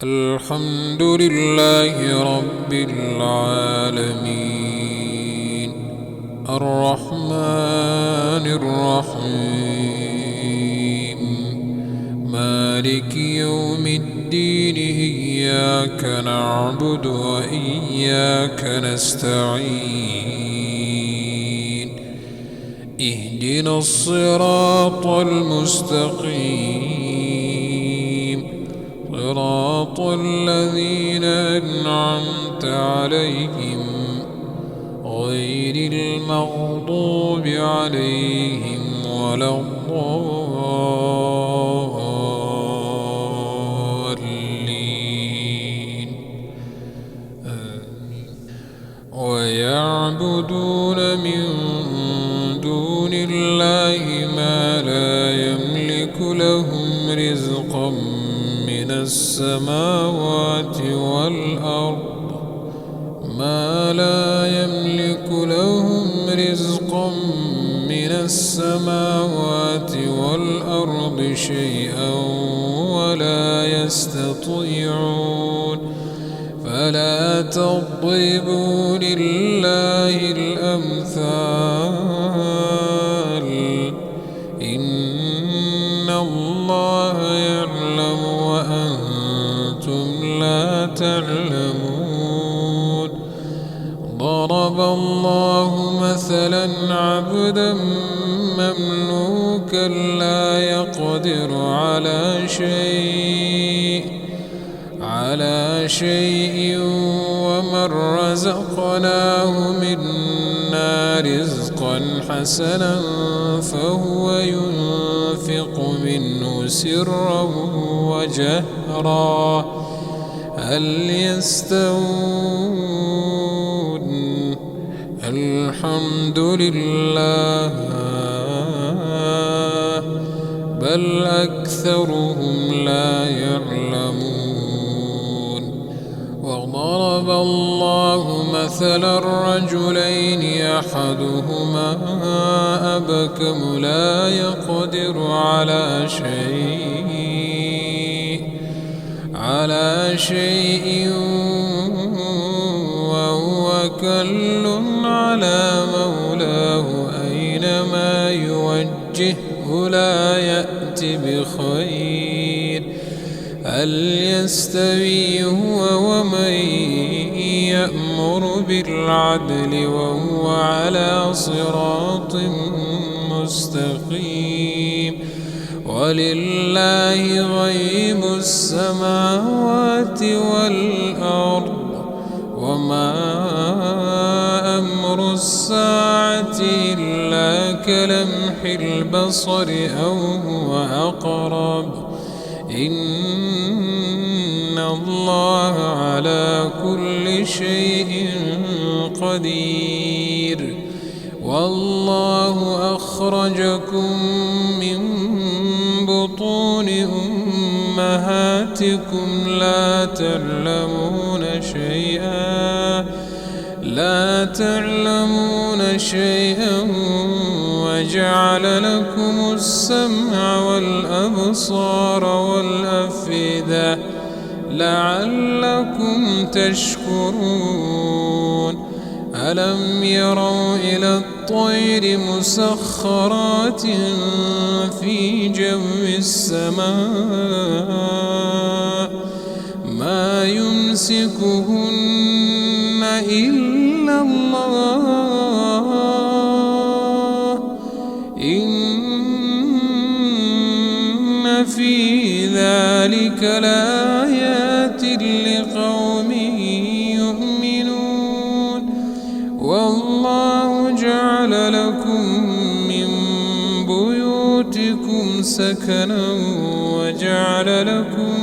الحمد لله رب العالمين الرحمن الرحيم مالك يوم الدين إياك نعبد وإياك نستعين اهدنا الصراط المستقيم صراط الذين أنعمت عليهم غير المغضوب عليهم ولا الضالين ويعبدون من دون الله ما لا يملك لهم رزقا من السماوات والأرض ما لا يملك لهم رزقا من السماوات والأرض شيئا ولا يستطيعون فلا تضربوا لله الأمثال إن الله يعلم وأنتم لا تعلمون ضرب الله مثلا عبدا مملوكا لا يقدر على شيء ومن رزقناه منا رزقا حسنا فهو ينفق منه سرا وجهرا هل يستوون الحمد لله بل أكثرهم لا يعلمون وضرب الله مثلا رجلين أحدهما أبكم لا يقدر على شيء وهو كل على مولاه أينما يوجهه لا يأتي بخير هل يستوي هو ومن يأمر بالعدل وهو على صراط مستقيم ولله غيب السماوات والأرض وما أمر الساعة إلا كلمح البصر أو هو أقرب إن الله على كل شيء قدير والله أخرجكم من بطون أمهاتكم لا تعلمون شيئا وجعل لكم السمع والأبصار والأفئدة لعلكم تشكرون ألم يروا إلى الطير مسخرات في جو السماء ما يمسكهن إلا الله إن في ذلك لآيات لقوم يؤمنون والله جعل لكم من بيوتكم سكنا وجعل لكم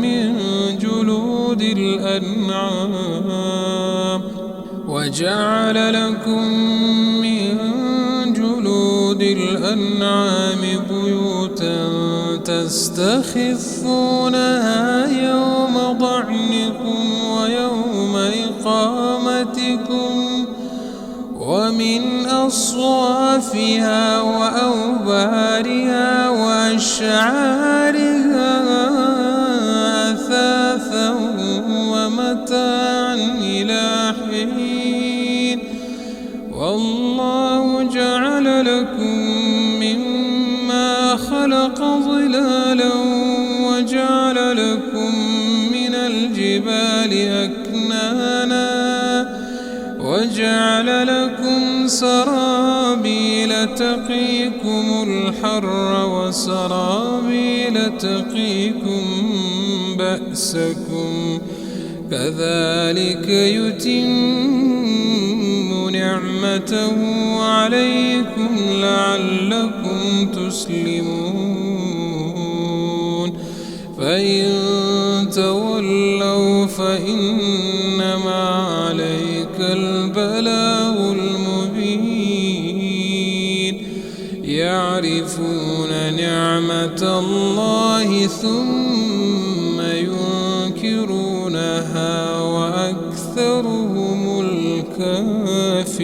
من جلود الأنعام بيوتا تستخفونها يوم ضعنكم ويوم إقامتكم ومن أصوافها وأوبارها وأشعارها أثاثا أذى ومتاعا إلى حين والله جعل لكم مما خلق ظلالا وجعل لكم من الجبال أكنانا وجعل لكم سرابيل تقيكم الحر وسرابيل تقيكم بأسكم كذلك يتم نعمته عليكم لعلكم تسلمون فإن تولوا فإنما عليك البلاغ المبين يعرفون نعمة الله ثم ينكرونها وأكثرهم الكافرون